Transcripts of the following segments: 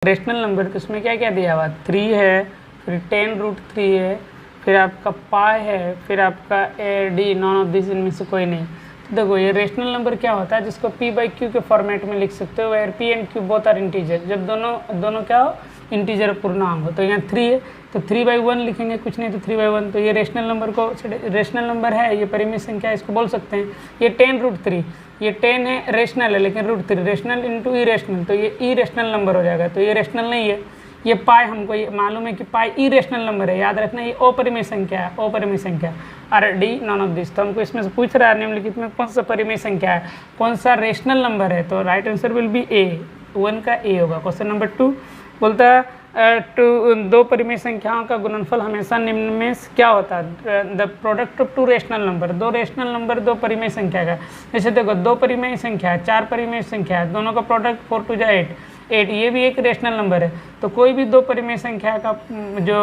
Rational number तो उसमें क्या क्या दिया हुआ 3 है, फिर 10√3 है, फिर आपका पाई है, फिर आपका A D, non of this इनमें से कोई नहीं। तो देखो ये रेशनल नंबर क्या होता है जिसको p बाई क्यू के फॉर्मेट में लिख सकते हो, where p and q both are integer, जब दोनों क्या हो इंटीजर पूर्णांक हो। तो यहाँ 3 है तो 3/1 लिखेंगे, कुछ नहीं तो 3/1। तो ये रेशनल नंबर को रेशनल नंबर है, ये परिमेय संख्या इसको बोल सकते हैं। ये 10√3, ये 10 है रेशनल है लेकिन √3 रेशनल इंटू ई रेशनल, तो ये ई रेशनल नंबर हो जाएगा। तो ये रेशनल नहीं है। ये पाई हमको ये मालूम है कि पाई ई रेशनल नंबर है, याद रखना ये अपरिमेय संख्या है, अपरिमेय संख्या R D non of this. तो हमको इसमें से पूछ रहा है निम्नलिखित में कौन सा परिमेय संख्या है, कौन सा रेशनल नंबर है, तो राइट आंसर विल बी ए, 1 का ए होगा। क्वेश्चन नंबर 2 बोलता है दो परिमेय संख्याओं का गुणनफल हमेशा निम्न में क्या होता है, the product of 2 rational number, 2 rational number 2 परिमेय संख्या का। जैसे देखो 2 परिमेय संख्या है, 4 परिमेय संख्या है, दोनों का प्रोडक्ट 4 2 जा 8, ये भी एक रेशनल नंबर है। तो कोई भी 2 परिमेय संख्या का जो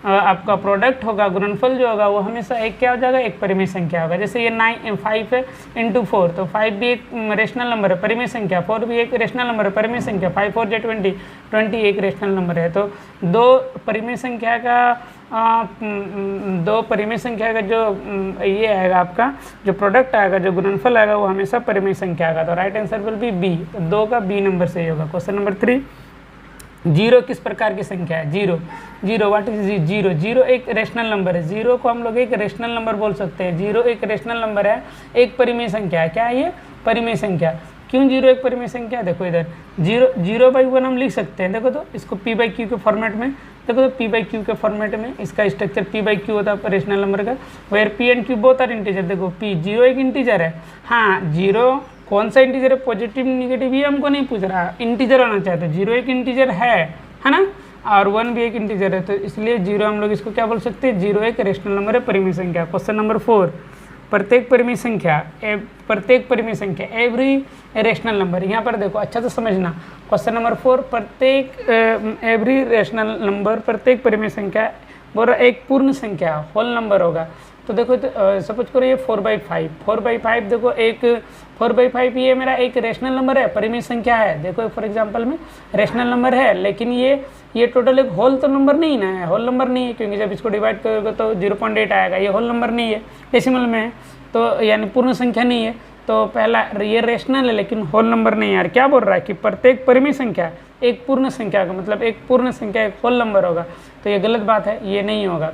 आपका प्रोडक्ट होगा, गुणनफल जो होगा वो हमेशा एक क्या हो जाएगा, एक परिमेय संख्या होगा। जैसे ये 5 है इंटू 4, तो 5 भी एक रेशनल नंबर है, परिमेय संख्या, 4 भी एक रेशनल नंबर है, परिमेय संख्या, 5 4 जा 20, 20 एक रेशनल नंबर है। तो 2 परिमेय संख्या का 2 परिमेय संख्या का जो ये आएगा आपका जो प्रोडक्ट आएगा, जो गुणनफल आएगा वो हमेशा परिमेय संख्या आएगा। तो right answer will be B, 2 का बी नंबर से ही होगा। क्वेश्चन नंबर 3, जीरो किस प्रकार की संख्या है। Zero what is zero, zero एक रेशनल नंबर है, जीरो को हम लोग एक रेशनल नंबर बोल सकते हैं। जीरो एक रेशनल नंबर है, एक परिमेय संख्या है। क्या है ये, परिमेय संख्या। क्यों जीरो एक परिमेय संख्या है, देखो इधर 0/1 हम लिख सकते हैं। देखो तो इसको p बाई क्यू के फॉर्मेट में, देखो तो p बाई क्यू के फॉर्मेट में इसका स्ट्रक्चर p बाई क्यू होता है रेशनल नंबर का, where p and q both are integer. देखो p 0 एक इंटीजर है, हाँ 0 कौन सा इंटीजर है, पॉजिटिव निगेटिव ये हमको नहीं पूछ रहा, इंटीजर होना चाहिए। तो 0 एक इंटीजर है ना, और 1 भी एक इंटीजर है, तो इसलिए 0 हम लोग इसको क्या बोल सकते हैं, 0 एक रेशनल नंबर है, परिमेय संख्या। क्वेश्चन नंबर 4, प्रत्येक परिमेय संख्या एवरी रेशनल नंबर। यहाँ पर देखो अच्छा तो समझना, क्वेश्चन नंबर 4 प्रत्येक एवरी रेशनल नंबर, प्रत्येक परिमेय संख्या बोल रहा एक पूर्ण संख्या होल नंबर होगा। तो देखो तो सपोज करो ये 4/5 देखो एक 4/5 ये मेरा एक रेशनल नंबर है, परिमेय संख्या है। देखो फॉर एग्जांपल में रेशनल नंबर है, लेकिन ये टोटल एक होल तो नंबर नहीं ना है, होल नंबर नहीं है, क्योंकि जब इसको डिवाइड करोगे तो 0.8 आएगा, ये होल नंबर नहीं है, डेसिमल में है, तो यानी पूर्ण संख्या नहीं है। तो पहला ये रेशनल है लेकिन होल नंबर नहीं है। यार क्या बोल रहा है कि प्रत्येक परिमेय संख्या एक पूर्ण संख्या का मतलब एक पूर्ण संख्या एक होल नंबर होगा, तो ये गलत बात है, ये नहीं होगा।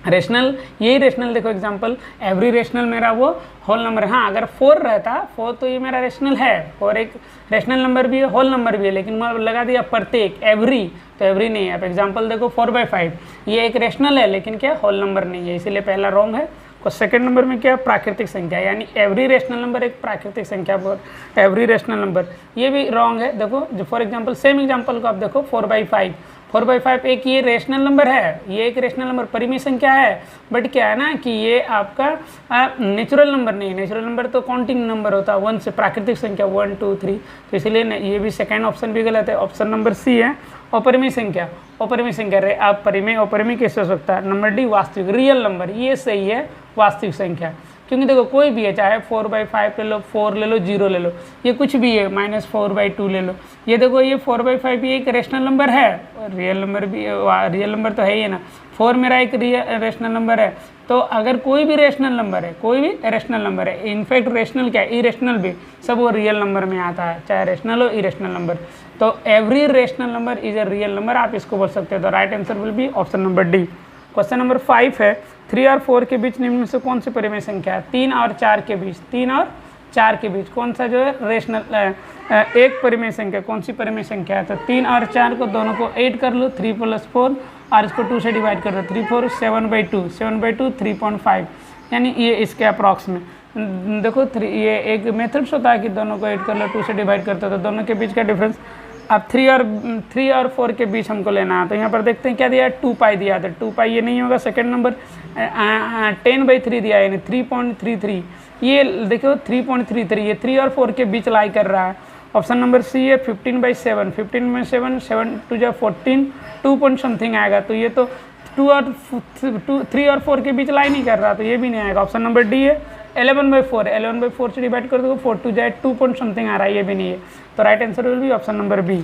रेशनल यही रेशनल देखो एग्जांपल, एवरी रेशनल मेरा वो होल नंबर है। हाँ अगर 4 रहता 4 तो ये मेरा रेशनल है, और एक रेशनल नंबर भी है, होल नंबर भी है, लेकिन मैं लगा दिया प्रत्येक एवरी, तो एवरी नहीं है। आप एग्जांपल देखो 4/5 ये एक रेशनल है लेकिन क्या होल नंबर नहीं है, इसीलिए पहला रॉन्ग है। और सेकंड नंबर में क्या प्राकृतिक संख्या, यानी एवरी रेशनल नंबर एक प्राकृतिक संख्या पर एवरी रेशनल नंबर, ये भी रॉन्ग है। देखो जो फॉर एग्जांपल सेम एग्जांपल को आप देखो 4/5 एक ये रेशनल नंबर है, ये एक रेशनल नंबर परिमेय संख्या है, बट क्या है ना कि ये आपका नेचुरल नंबर नहीं है। नेचुरल नंबर तो काउंटिंग नंबर होता है 1 से, प्राकृतिक संख्या 1 2 3, तो इसलिए ये भी सेकंड ऑप्शन भी गलत है। ऑप्शन नंबर सी है अपरिमेय संख्या। अपरिमेय संख्या रहे आप परिमेय अपरिमेय कैसे हो सकता है। नंबर डी वास्तविक रियल नंबर, ये सही है वास्तविक संख्या, क्योंकि देखो कोई भी है, चाहे 4/5 ले लो, 4 ले लो, 0 ले लो, ये कुछ भी है, -4/2 ले लो, ये देखो ये 4/5 भी एक रेशनल नंबर है, रियल नंबर भी, रियल नंबर तो है ही ना, 4 मेरा एक रेशनल नंबर है। तो अगर कोई भी रेशनल नंबर है, कोई भी रेशनल नंबर है, इनफैक्ट रेशनल क्या इरेशनल भी, सब वो रियल नंबर में आता है, चाहे रेशनल हो इरेशनल नंबर। तो every rational number is a real number, आप इसको बोल सकते हो। तो right answer will be option number D. Question number 5 है 3 और 4 के बीच निम्न में से कौन सी परिमेय संख्या है। 3 और 4 के बीच, 3 और 4 के बीच कौन सा जो है रेशनल एक परिमेय संख्या, कौन सी परिमेय संख्या है। तो 3 और 4 को दोनों को 8 कर लो, 3 + 4, और इसको 2 से डिवाइड कर दो, 3 4 7/2, 7/2 3.5, यानी ये इसके अप्रॉक्स में देखो 3, ये एक मेथड्स होता है कि दोनों को 8 कर लो, 2 से डिवाइड करते हो, तो दोनों के बीच का डिफरेंस अब 3 और 4 के बीच हमको लेना है। तो यहाँ पर देखते हैं क्या दिया है, 2π दिया था, 2π ये नहीं होगा। सेकंड नंबर 10/3 दिया है, यानी 3.33, ये देखो 3.33, ये 3 और 4 के बीच लाई कर रहा है। ऑप्शन नंबर सी है 15/7, 15/7, 7 2 जा 14, 2 पॉइंट समथिंग आएगा, तो ये तो 3 और 4 के बीच लाई नहीं कर रहा, तो ये भी नहीं आएगा। ऑप्शन नंबर डी है 11/4, 11/4 से डिवाइड कर दो, 4 2 जाए 2 पॉइंट समथिंग आ रहा है, ये भी नहीं है। तो right answer will be option number B.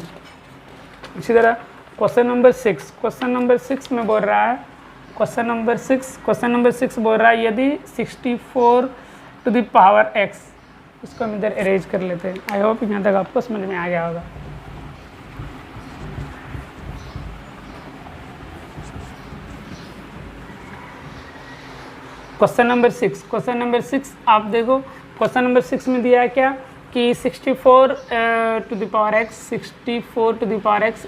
इसी तरह क्वेश्चन नंबर 6 में बोल रहा है, क्वेश्चन नंबर 6 बोल रहा है यदि 64 टू द पावर x, इसको हम इधर अरेंज कर लेते हैं। आई होप यहाँ तक आपको समझ में आ गया होगा। क्वेश्चन नंबर 6 आप देखो, क्वेश्चन नंबर 6 में दिया है क्या कि 64 to the power x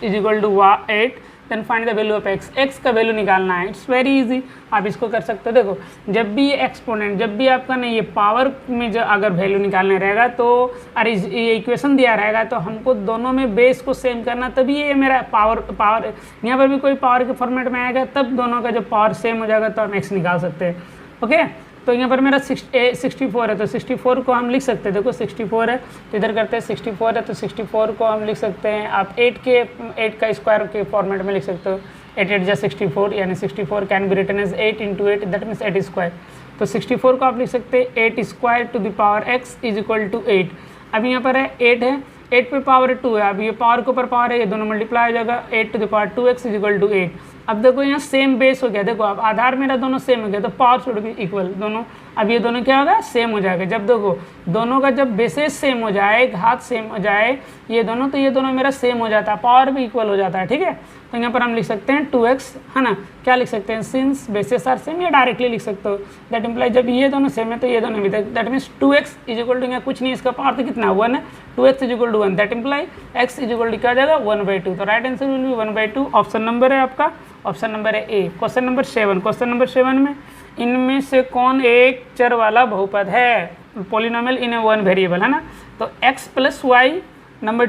is equal to 8, then find the value of x का वैल्यू निकालना है। इट्स वेरी इजी, आप इसको कर सकते हो। देखो जब भी ये एक्सपोनेंट, जब भी आपका नहीं ये पावर में जो अगर वैल्यू निकालने रहेगा तो अरे ये इक्वेशन दिया रहेगा तो हमको दोनों में बेस को सेम करना, तभी ये मेरा पावर यहाँ पर भी कोई पावर के फॉर्मेट में आएगा, तब दोनों का जब पावर सेम हो जाएगा तो हम x निकाल सकते हैं। ओके तो यहाँ पर मेरा 64 है तो 64 को हम लिख सकते हैं। देखो 64 है तो इधर करते हैं 64 है तो 64 को हम लिख सकते हैं, आप 8 का स्क्वायर के फॉर्मेट में लिख सकते हो। 8 8 जा 64 यानी 64 can be written as 8 × 8 that means 8 square. तो 64 को आप लिख सकते हैं 8 square to the power x is equal to 8। अब यहाँ पर है 8 है, 8 पे पावर 2 है, अब ये पावर के ऊपर पावर है, ये दोनों मल्टीप्लाई हो जाएगा 8 to the power 2x is equal to 8। अब देखो यहाँ सेम बेस हो गया, देखो अब आधार मेरा दोनों सेम हो गया तो पावर शुड बी इक्वल दोनों। अब ये दोनों क्या होगा, सेम हो जाएगा। जब देखो दोनों का जब बेसेस सेम हो जाए, घात सेम हो जाए ये दोनों, तो ये दोनों मेरा सेम हो जाता है, पावर भी इक्वल हो जाता है। ठीक है, तो यहाँ पर हम लिख सकते हैं 2x, है ना, क्या लिख सकते हैं, सिंस बेसेस आर सेम, या डायरेक्टली लिख सकते हो। दैट इम्प्लाई जब ये दोनों सेम है तो ये दोनों भी, that means 2x is equal to, यहाँ कुछ नहीं, इसका पावर तो कितना 1 है, 2x is equal to 1, that imply x is equal to क्या जाएगा 1/2। तो right answer will be 1/2। Option number है आपका, ऑप्शन नंबर है ए। क्वेश्चन नंबर 7 में इनमें से कौन एक चर वाला बहुपद है, polynomial in a one variable, है ना। तो x plus Y, number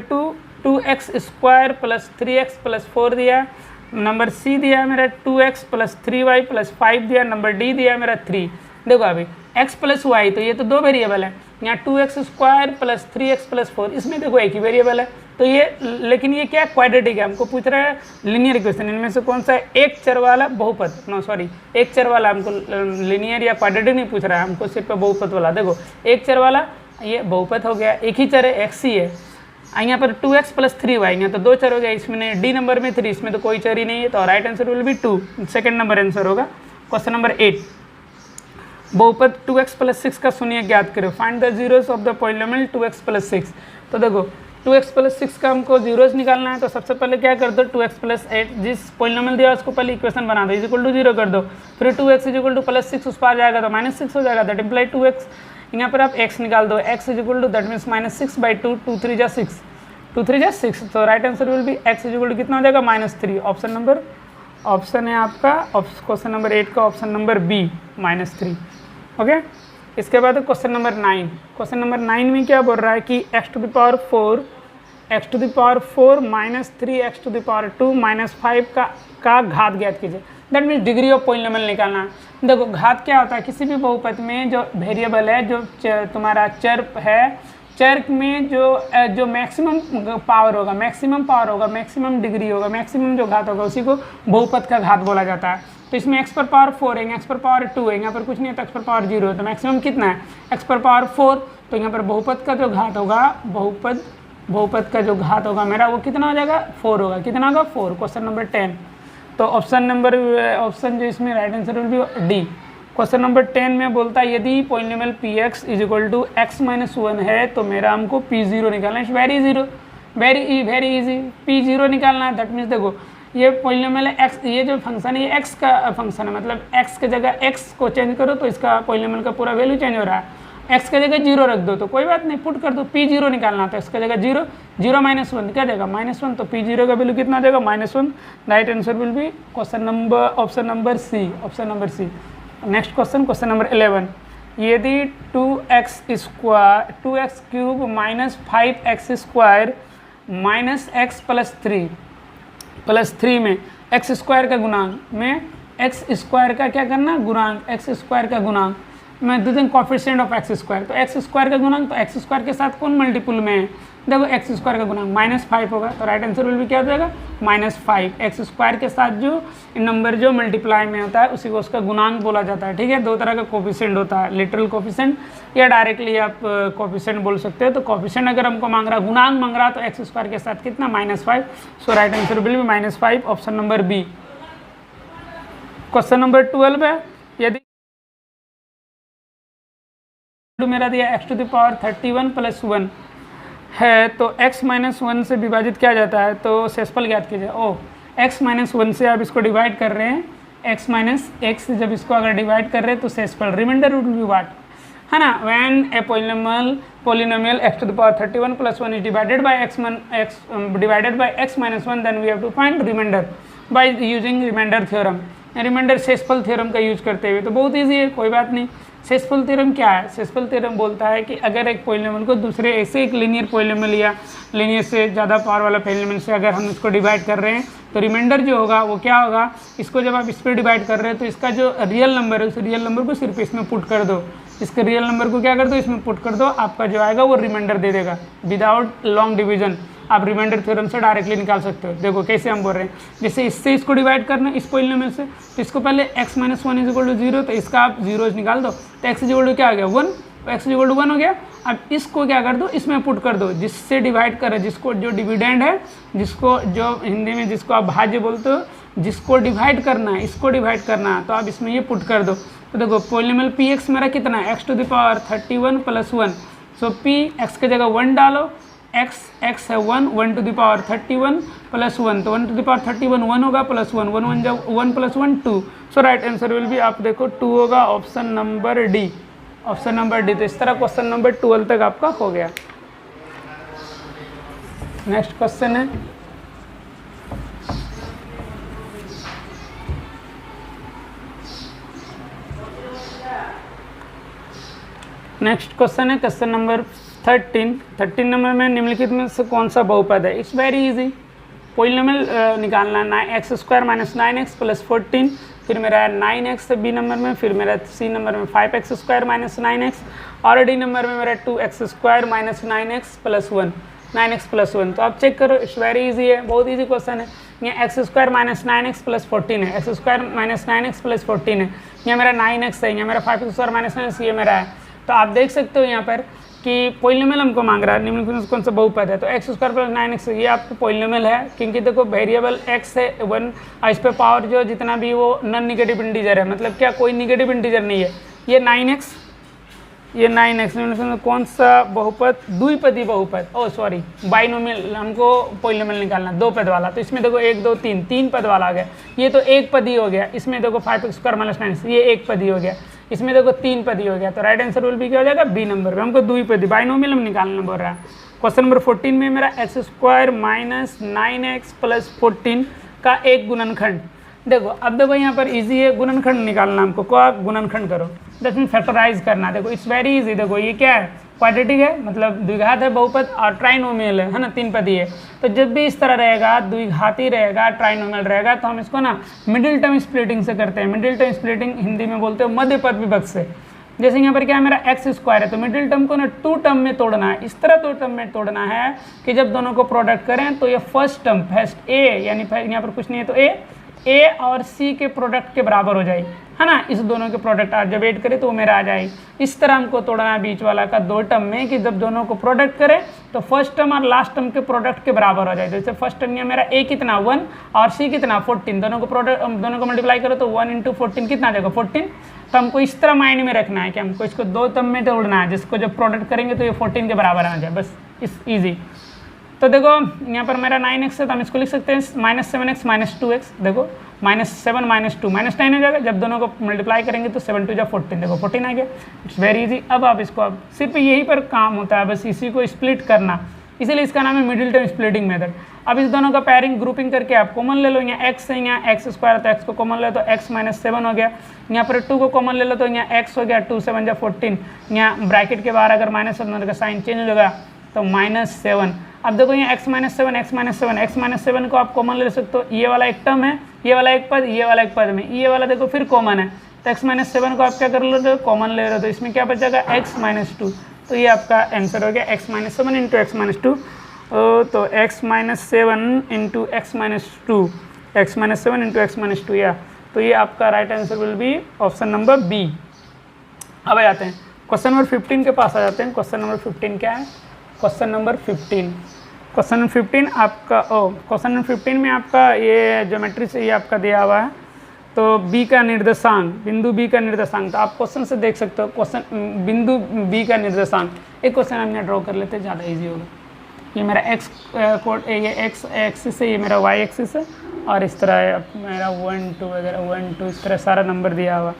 2x square plus 3x plus 4 दिया, नंबर सी दिया मेरा 2x प्लस 3y प्लस 5 दिया, नंबर डी दिया मेरा 3। देखो अभी x प्लस वाई तो ये तो दो वेरिएबल है, यहाँ 2x square plus 3x plus 4 इसमें देखो एक ही वेरिएबल है, तो ये लेकिन ये क्या क्वाड्रेटिक है, हमको पूछ रहा है लीनियर इक्वेशन, इनमें से कौन सा है एक चर वाला बहुपद, नो सॉरी एक चर वाला, हमको लीनियर या क्वाड्रेटिक नहीं पूछ रहा है, हमको सिर्फ बहुपद वाला। देखो एक चर वाला ये बहुपद हो गया, एक ही चर है x ही है, यहाँ पर 2x प्लस 3y, यहाँ तो दो चर हो गया, इसमें डी नंबर में 3, इसमें तो कोई चर ही नहीं है, तो right answer will B 2, second number answer होगा। क्वेश्चन नंबर 8, बहुपद 2x प्लस 6 का शून्य ज्ञात करो, find the zeros of the polynomial 2x plus 6। तो देखो 2x प्लस 6 का हमको जीरोस निकालना है, तो सबसे पहले क्या कर दो, 2x प्लस 8 जिस पॉलिनोमियल दिया उसको पहले इक्वेशन बना दो, इज इक्वल टू 0 कर दो, फिर 2x is equal two plus 6 उस पार जाएगा तो -6 हो जाएगा, दैट इम्प्लाई 2x, यहाँ पर आप x निकाल दो, x is equal to that means -6/2, 2 3 जा 6, 2 3 जा 6, तो right answer will be x is equal to कितना हो जाएगा -3। ऑप्शन है आपका क्वेश्चन नंबर 8 का ऑप्शन नंबर बी -3। ओके इसके बाद क्वेश्चन नंबर 9, क्वेश्चन नंबर 9 में क्या बोल रहा है कि x to the power 4 minus 3x to the power 2 minus 5 का घात ज्ञात कीजिए, that means degree of polynomial निकालना है। देखो घात क्या होता है, किसी भी बहुपद में जो वेरिएबल है, जो तुम्हारा चर है, चर में जो मैक्सिमम पावर होगा, मैक्सिमम डिग्री होगा, मैक्सिमम जो घात होगा उसी को बहुपद का घात बोला जाता है। तो इसमें x पर पावर 4 है, x पर पावर 2 है, यहाँ पर कुछ नहीं है तो x पर पावर 0 है, तो मैक्सिमम कितना है x पर पावर 4, तो यहाँ पर बहुपद का जो घात होगा, बहुपद का जो घात होगा मेरा वो कितना हो जाएगा 4 होगा, कितना होगा 4। क्वेश्चन नंबर 10, तो ऑप्शन जो इसमें right answer will be D. Question number 10 में बोलता है यदि polynomial px is equal to x-1 है तो मेरा हमको p0 निकालना है। वेरी इजी p0 निकालना है, दैट मीन्स देखो ये पॉलिनोमियल है x, ये जो फंक्शन है ये x का फंक्शन है, मतलब x के जगह x को चेंज करो तो इसका पॉलिनोमियल का पूरा वैल्यू चेंज हो रहा है, x के जगह 0 रख दो तो कोई बात नहीं, पुट कर दो, p0 निकालना तो इसका जगह 0 माइनस 1 क्या जाएगा -1, तो p0 का वैल्यू कितना जाएगा -1, right answer will be option number C. Next question number 11, यदि 2x cube minus 5x square minus x plus 3 में x स्क्वायर का गुणांक में x स्क्वायर का क्या करना गुणांक, x स्क्वायर का गुणांक मैं दे दें कोएफिशिएंट ऑफ x स्क्वायर, तो x स्क्वायर का गुणांक, तो x स्क्वायर के साथ कौन मल्टीपुल में है, देखो एक्स स्क्वायर का गुणांक -5 होगा, तो राइट आंसर विल भी क्या हो जाएगा -5। एक्स स्क्वायर के साथ जो नंबर जो मल्टीप्लाई में होता है उसी को उसका गुणांक बोला जाता है। ठीक है, दो तरह का कोफिशिएंट होता है, लिटरल कोफिशिएंट या डायरेक्टली आप कोफिशिएंट बोल सकते हो। तो कोफिशिएंट अगर हमको मांग रहा, गुणांक मांग रहा, तो एक्स स्क्वायर के साथ कितना -5। सो right answer will be -5, option number B. Question number 12 है, यदि मेरा दिया x⁻31 + 1 है तो x - 1 से विभाजित किया जाता है, तो शेषफल ज्ञात कीजिए। ओ x - 1 से आप इसको डिवाइड कर रहे हैं, x - x जब इसको अगर डिवाइड कर रहे हैं तो शेषफल रिमाइंडर वुड बी व्हाट, है ना, when a polynomial x⁻31 + 1 is divided by x - 1 then we have to find remainder by using remainder theorem, remainder शेषफल थ्योरम का यूज करते हुए। तो बहुत ईजी है, कोई बात नहीं। शेषफल थ्योरम क्या है? शेषफल थ्योरम बोलता है कि अगर एक पॉलिनोमियल को दूसरे ऐसे एक लीनियर पॉलिनोमियल या लीनियर से ज़्यादा पावर वाला पॉलिनोमियल से अगर हम इसको डिवाइड कर रहे हैं तो रिमाइंडर जो होगा वो क्या होगा, इसको जब आप इस पर डिवाइड कर रहे हैं तो इसका जो रियल नंबर है उस रियल नंबर को सिर्फ इसमें पुट कर दो, इसके रियल नंबर को क्या कर दो, इसमें पुट कर दो, आपका जो आएगा वो रिमाइंडर दे देगा विदाउट लॉन्ग डिवीजन। आप रिमाइंडर थ्योरम से डायरेक्टली निकाल सकते हो। देखो कैसे हम बोल रहे हैं, जैसे इससे इसको डिवाइड करना इस पॉलिनोमियल से, तो इसको पहले x - 1 = 0, तो इसका आप जीरोज निकाल दो, तो x = क्या आ गया 1, तो x = 1 हो गया। अब इसको क्या कर दो, इसमें पुट कर दो, जिससे डिवाइड कर, जिसको जो डिविडेंड है, जिसको जो हिंदी में जिसको आप भाज्य बोलते हो, जिसको डिवाइड करना है, इसको डिवाइड करना है, तो आप इसमें ये पुट कर दो। तो देखो पॉलिनोमियल px मेरा कितना है, x⁻31 + 1, सो px की जगह 1 डालो, x है 1, 1⁻31 + 1, तो 1⁻31 1 होगा, प्लस 1, 1 जब 1 + 1 2, सो राइट आंसर विल भी आप देखो 2 होगा, option number D, option number D. तो इस तरह क्वेश्चन नंबर 12 तक आपका हो गया। नेक्स्ट क्वेश्चन है, नेक्स्ट क्वेश्चन है क्वेश्चन नंबर 13 नंबर में निम्नलिखित में से कौन सा बहुपद है। इट्स वेरी इजी, पॉलिनोमियल निकालना है, x² - 9x + 14, फिर मेरा है 9x बी नंबर में, फिर मेरा सी नंबर में 5x² - 9x, और डी नंबर में मेरा 2x² - 9x + 1, 9x + 1। तो आप चेक करो, इट्स वेरी इजी है, बहुत इजी क्वेश्चन है। यहाँ x² - 9x + 14 है, x² - 9x + 14 है, यहाँ मेरा 9x है, यहाँ मेरा 5x² - 9x ये मेरा है। तो आप देख सकते हो यहाँ पर कि पॉलिनोमियल हमको मांग रहा है, निम्नलिखित में कौन सा बहुपद है, तो x² + 9x ये आपको पॉलिनोमियल है, क्योंकि देखो वेरिएबल x है 1, इस पे पावर जो जितना भी वो नॉन निगेटिव इंटीजर है, मतलब क्या कोई निगेटिव इंटीजर नहीं है। ये 9x, ये 9x, निम्नलिखित में कौन सा बहुपद, द्विपदी बहुपद, ओ सॉरी बाइनोमियल, हमको पॉलिनोमियल निकालना दो पद वाला, तो इसमें देखो 1 2 3 3 पद वाला आ गया, ये तो एक पदी हो गया, इसमें देखो 5x² - 9x ये एक पदी हो गया, इसमें देखो 3 पदी हो गया, तो राइट आंसर विल भी क्या हो जाएगा बी नंबर पे, हमको द्विपदी बाइनोमियल हम निकालना बोल रहा है। क्वेश्चन नंबर 14 में मेरा x² - 9x + 14 का एक गुणनखंड, देखो अब देखो यहाँ पर इजी है, गुणनखंड निकालना हमको, को आप गुणनखंड करो, दैट मीन फैक्टराइज करना। देखो इट्स वेरी इजी, देखो ये क्या है, क्वाड्रेटिक है, मतलब द्विघात है, बहुपद, और ट्राइनोमियल है ना, 3 पदी है। तो जब भी इस तरह रहेगा, द्विघाती रहेगा, ट्राइनोमियल रहेगा, तो हम इसको ना मिडिल टर्म स्प्लिटिंग से करते हैं। मिडिल टर्म स्प्लिटिंग हिंदी में बोलते हो मध्य पद विभक्त से। जैसे यहाँ पर क्या है, मेरा x² है, तो मिडिल टर्म को ना 2 टर्म में तोड़ना है, इस तरह 2 टर्म में तोड़ना है कि जब दोनों को प्रोडक्ट करें तो ये फर्स्ट टर्म, फर्स्ट a, यानी यहाँ पर कुछ नहीं है तो a और c के प्रोडक्ट के बराबर हो जाए, है ना, इस दोनों के प्रोडक्ट आज जब ऐड करें तो वो मेरा आ जाए। इस तरह हमको तोड़ना है बीच वाला का 2 टर्म में, कि जब दोनों को प्रोडक्ट करें तो फर्स्ट टर्म और लास्ट टर्म के प्रोडक्ट के बराबर हो जाए। जैसे फर्स्ट टर्म में मेरा a कितना 1 और c कितना 14, दोनों को प्रोडक्ट, दोनों को मल्टीप्लाई करो तो 1 × 14 कितना आ जाएगा 14। तो हमको इस तरह माइंड में रखना है कि हमको इसको 2 टर्म में तोड़ना है, जिसको जब प्रोडक्ट करेंगे तो ये 14 के बराबर आ जाए, बस इस ईजी। तो देखो यहाँ पर मेरा 9x है, तो हम इसको लिख सकते हैं -7x - 2x, देखो -7 - 2 -9 हो जाएगा, जब दोनों को मल्टीप्लाई करेंगे तो 7 × 2 = 14, देखो 14 आ गया। It's very easy. अब आप इसको, अब सिर्फ यही पर काम होता है, बस इसी को स्प्लिट करना, इसीलिए इसका नाम है मिडिल टर्म स्प्लिटिंग मेथड। अब इस दोनों का पेयरिंग ग्रुपिंग करके आप कॉमन ले लो, यहाँ x है, यहाँ x² है तो x को कॉमन ले लो तो x - 7 हो गया, यहाँ पर 2 को कॉमन ले लो तो यहाँ x हो गया, 2 7 = 14, यहाँ ब्रैकेट के बाहर अगर -7 का साइन चेंज होगा तो -7। अब देखो यहाँ x - 7 को आप कॉमन ले सकते हो, ये वाला एक टर्म है, ये वाला एक पद, ये वाला एक पद में, ये वाला देखो फिर कॉमन है, तो x - 7 को आप क्या कर लो, कॉमन ले रहे हो, तो इसमें क्या बचेगा x - 2, तो ये आपका आंसर हो गया x - 7 × x - 2। तो x minus 7 into X minus 2, X minus 7 into X minus 2 या, तो ये आपका right answer will be option number B. अब आ जाते हैं क्वेश्चन नंबर 15 के पास आ जाते हैं। क्वेश्चन नंबर 15 क्या है? क्वेश्चन नंबर 15, क्वेश्चन नंबर 15 आपका क्वेश्चन नंबर 15 में आपका ये ज्योमेट्री से ये आपका दिया हुआ है। तो बी का निर्देशांक, बिंदु बी का निर्देशांक, तो आप क्वेश्चन से देख सकते हो क्वेश्चन बिंदु बी का निर्देशांक। एक क्वेश्चन हम यहाँ ड्रॉ कर लेते हैं, ज़्यादा इजी होगा। ये मेरा एक्स कोड, ये एक्स एक्सिस है, ये मेरा वाई एक्सिस है, और इस तरह मेरा 1 2 वगैरह 1 2 इस तरह सारा नंबर दिया हुआ।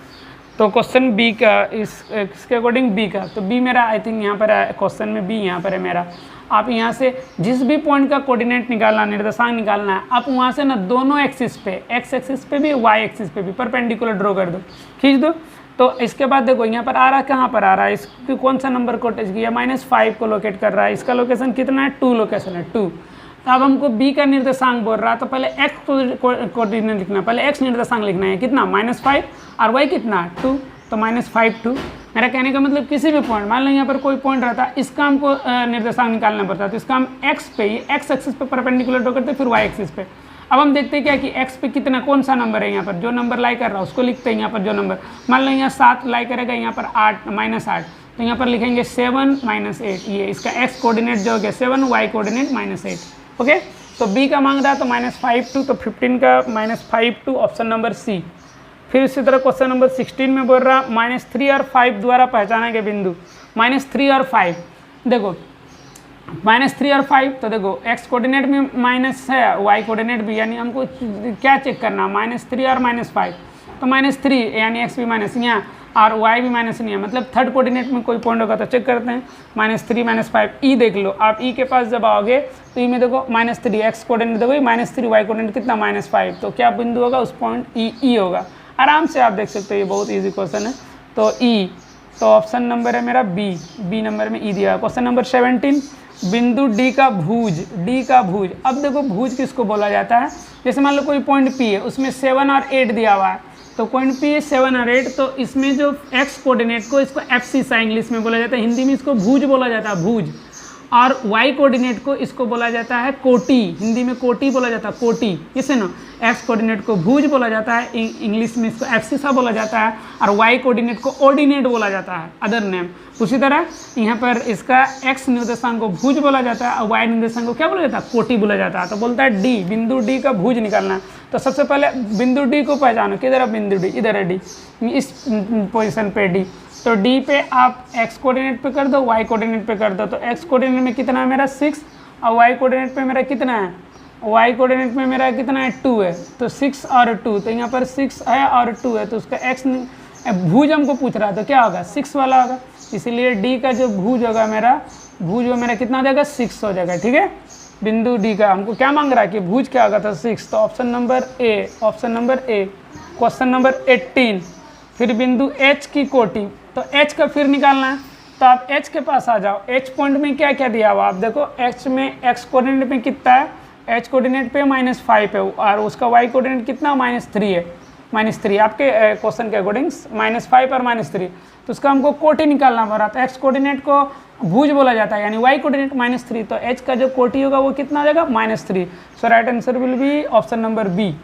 तो क्वेश्चन बी का इसके अकॉर्डिंग बी का, तो बी मेरा आई थिंक यहाँ पर है, क्वेश्चन में बी यहाँ पर है मेरा। आप यहाँ से जिस भी पॉइंट का कोऑर्डिनेट निकालना, निर्देशांक निकालना है, आप वहाँ से ना दोनों एक्सिस पे, एक्स एक्सिस पे भी वाई एक्सिस पे भी परपेंडिकुलर ड्रॉ कर दो, खींच दो। तो इसके बाद देखो यहाँ पर आ रहा है, कहाँ पर आ रहा है, इसकी कौन सा नंबर को टच किया, -5 को लोकेट कर रहा है। इसका लोकेशन कितना है? 2 लोकेशन है, 2। तो अब हमको बी का निर्देशांक बोल रहा है, तो पहले एक्स कोऑर्डिनेट लिखना, पहले एक्स निर्देशांक लिखना है कितना, -5, और वाई कितना, 2, तो -5 2। मेरा कहने का मतलब किसी भी पॉइंट, मान लो यहाँ पर कोई पॉइंट रहता है, इसका हमको निर्देशांक निकालना पड़ता है, तो इसका हम एक्स पे, ये एक्स एक्सिस पे परपेंडिकुलर ड्रॉ करते हैं, फिर वाई एक्सिस पे। अब हम देखते हैं क्या कि एक्स पे कितना, कौन सा नंबर है, यहाँ पर जो नंबर लाई कर रहा है उसको लिखते हैं। यहाँ पर जो नंबर, मान लो यहाँ 7 लाई करेगा, यहाँ पर 8 -8, तो यहाँ पर लिखेंगे 7 -8, ये इसका एक्स कोऑर्डिनेट जो हो गया 7, वाई कोऑर्डिनेट -8। ओके, तो बी का मांग रहा है तो -5 2, तो 15 का -5 2 ऑप्शन नंबर सी। फिर इसी तरह क्वेश्चन नंबर 16 में बोल रहा -3 और 5 द्वारा पहचाना गया बिंदु। -3 और 5, देखो -3 और 5, तो देखो एक्स कोऑर्डिनेट में माइनस है, वाई कोऑर्डिनेट भी, यानी हमको क्या चेक करना, -3 और -5, तो -3 यानी एक्स भी माइनस यहाँ और वाई भी माइनस नहीं है, मतलब थर्ड कोऑर्डिनेट में कोई पॉइंट होगा तो चेक करते हैं। -3 -5, ई देख लो आप, ई के पास जब आओगे तो ई में देखो -3 एक्स कोऑर्डिनेट देखो, -3 वाई कोऑर्डिनेट कितना, -5, तो क्या बिंदु होगा उस पॉइंट, ई होगा। आराम से आप देख सकते हो, ये बहुत इजी क्वेश्चन है। तो ई, तो ऑप्शन नंबर है मेरा बी नंबर में ई दिया। क्वेश्चन नंबर 17, बिंदु डी का भुज, डी का भुज। अब देखो भुज किसको बोला जाता है, जैसे मान लो कोई पॉइंट पी है, उसमें 7 और 8 दिया हुआ है, तो पॉइंट पी है 7 और 8, तो इसमें जो एक्स कोऑर्डिनेट को, इसको एफसी सा इंग्लिश में बोला जाता है, हिंदी में इसको भुज बोला जाता है, भुज। और वाई कोऑर्डिनेट को इसको बोला जाता है कोटि, हिंदी में कोटि बोला जाता है, कोटि, इसे ना एक्स कोऑर्डिनेट को भुज बोला जाता है, इंग्लिश में इसको एब्सिसा बोला जाता है, और वाई कोऑर्डिनेट को ऑर्डिनेट बोला जाता है, अदर नेम। उसी तरह यहाँ पर इसका एक्स निर्देशांक को भुज बोला जाता है और वाई निर्देशांक को क्या बोला जाता है, कोटि बोला जाता है। तो बोलता है डी, बिंदु डी का भुज निकालना है। तो सबसे पहले बिंदु डी को पहचानो, किधर है बिंदु डी, इधर है डी, इस पोजिशन पे डी। तो डी पे आप एक्स कोऑर्डिनेट पे कर दो, वाई कोऑर्डिनेट पे कर दो। तो एक्स कोऑर्डिनेट में कितना है मेरा 6, और वाई कोऑर्डिनेट पे मेरा कितना है, वाई कोऑर्डिनेट में मेरा कितना है 2 है, तो 6 और 2, तो यहाँ पर 6 है और 2 है, तो उसका एक्स भुज हमको पूछ रहा है, तो क्या होगा 6 वाला होगा। इसीलिए डी का जो भुज होगा मेरा, भुज वो मेरा कितना हो जाएगा 6 हो जाएगा, ठीक है। बिंदु डी का हमको क्या मांग रहा है कि भुज क्या होगा, तो 6, तो option number A, option number A. Question number 18, फिर बिंदु एच की कोटि, तो एच का फिर निकालना है, तो आप एच के पास आ जाओ। एच पॉइंट में क्या क्या दिया हुआ आप देखो, एच में एक्स कोऑर्डिनेट में कितना है, एच कोऑर्डिनेट पे -5 है, और उसका वाई कोऑर्डिनेट कितना -3 है, -3 आपके क्वेश्चन के अकॉर्डिंग -5 और -3, तो उसका हमको कोटि निकालना पड़ रहा था। एक्स कोऑर्डिनेट को भुज बोला जाता है, यानी वाई कोऑर्डिनेट -3, तो एच का जो कोटि होगा वो कितना आ जाएगा -3। So right answer will be option number B.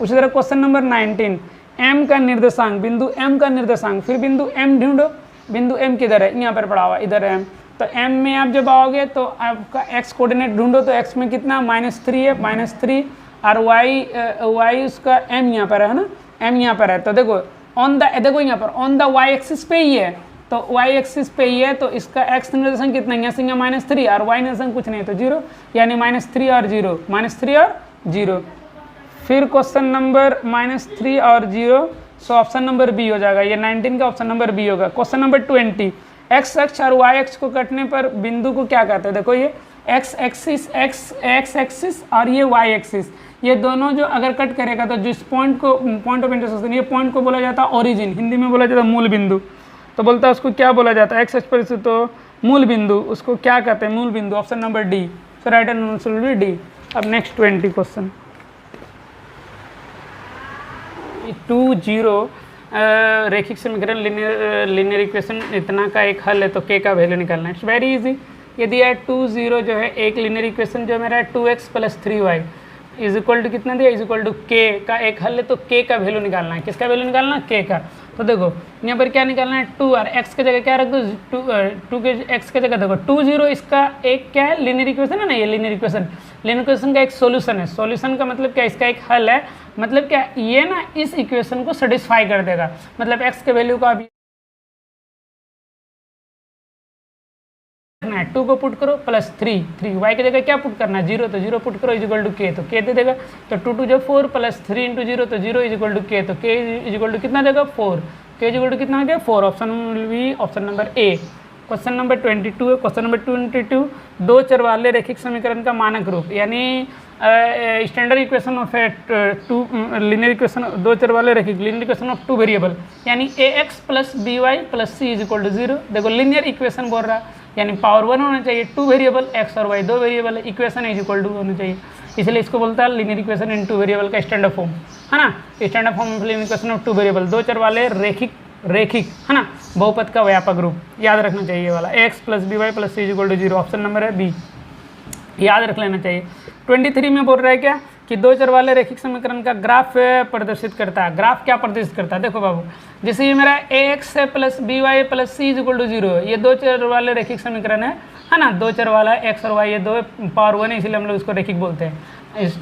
उसी तरह क्वेश्चन नंबर 19, एम का निर्देशांक, बिंदु एम का निर्देशांक, फिर बिंदु एम ढूंढो। बिंदु एम किधर है, यहाँ पर पड़ा हुआ, इधर है एम। तो एम में आप जब आओगे तो आपका एक्स कोऑर्डिनेट ढूंढो, तो एक्स में कितना -3 है, -3, और वाई उसका एम यहाँ पर है ना, एम यहाँ पर है। तो देखो ऑन द, देखो यहाँ पर ऑन द वाई एक्सिस पे ही है, तो वाई एक्सिस पे ही है, तो इसका एक्स निर्देशांक कितना है, यहाँ से -3, और वाई निर्देशांक कुछ नहीं, तो 0, यानी -3 और 0, -3 और 0। फिर क्वेश्चन नंबर -3 और 0, सो ऑप्शन नंबर बी हो जाएगा। ये 19 का ऑप्शन नंबर बी होगा। क्वेश्चन नंबर 20, एक्स अक्ष और वाई अक्ष को कटने पर बिंदु को क्या कहते हैं, देखो ये एक्स एक्सिस और ये वाई एक्सिस, ये दोनों जो अगर कट करेगा तो जिस पॉइंट को, पॉइंट ऑफ इंटरसेक्शन, ये पॉइंट को बोला जाता है ओरिजिन, हिंदी में बोला जाता है मूल बिंदु। तो बोलता है उसको क्या बोला जाता है, एक्स अक्ष पर तो मूल बिंदु, उसको क्या कहते हैं, मूल बिंदु, option number D. So right answer will be D. अब नेक्स्ट 20 क्वेश्चन 20, रैखिक समीकरण लीनियर इक्वेशन इतना का एक हल है, तो के का वैल्यू निकालना है। It's very easy. ये दिया है 2 0 जो है एक लीनियर इक्वेशन जो मेरा है 2x + 3y is equal to कितना दिया, इज इक्वल टू के का एक हल है, तो के का वैल्यू निकालना है। किसका वैल्यू निकालना है, के का। तो देखो यहाँ पर क्या निकालना है, 2 और x की जगह क्या रख दो, 2 के x की जगह देखो 2 0 इसका एक क्या है, लीनियर इक्वेशन है ना, ये लीनियर इक्वेशन का एक सॉल्यूशन है। सॉल्यूशन का मतलब क्या, इसका एक हल है, मतलब क्या ये ना इस इक्वेशन को सेटिस्फाई कर देगा। मतलब x के वैल्यू को आप 2 को पुट करो प्लस 3 y की जगह क्या पुट करना है, 0, तो 0 पुट करो इज इक्वल टू के, तो के दे देगा। तो 2 2 जो 4 प्लस 3 इंटू 0, तो 0 इज इक्वल टू के, तो के इज इक्वल टू कितना देगा 4, के इज इक्वल टू कितना हो गया 4। Option will be option number A. Question number 22 है। क्वेश्चन नंबर 22, दो चर वाले रैखिक समीकरण का मानक रूप, यानी standard equation of two linear equation, दो चर वाले रैखिक लीनियर इक्वेशन ऑफ 2 वेरिएबल, यानी ax + by + c is equal to 0। देखो लीनियर इक्वेशन बोल रहा है, यानी पावर 1 होना चाहिए, 2 वेरिएबल x और y 2 वेरिएबल है, इक्वेशन इज इक्वल टू होना चाहिए, इसलिए इसको बोलता है लीनियर इक्वेशन इन 2 वेरिएबल का स्टैंडर्ड फॉर्म, है ना। Standard form of linear equation of 2 variable, दो चर वाले रैखिक है ना, बहुपद का व्यापक रूप, याद रखना चाहिए वाला, ax + by + c is equal to 0। Option number है बी, याद रख लेना चाहिए। 23 में बोल रहा है क्या कि दो चर वाले रैखिक समीकरण का ग्राफ प्रदर्शित करता है। ग्राफ क्या प्रदर्शित करता है, देखो बाबू, जैसे ये मेरा ax + by + c is equal to 0, ये दो चर वाले रैखिक समीकरण है ना, दो चर वाला x और y ये दो पावर 1 है, इसलिए हम लोग इसको रैखिक बोलते हैं,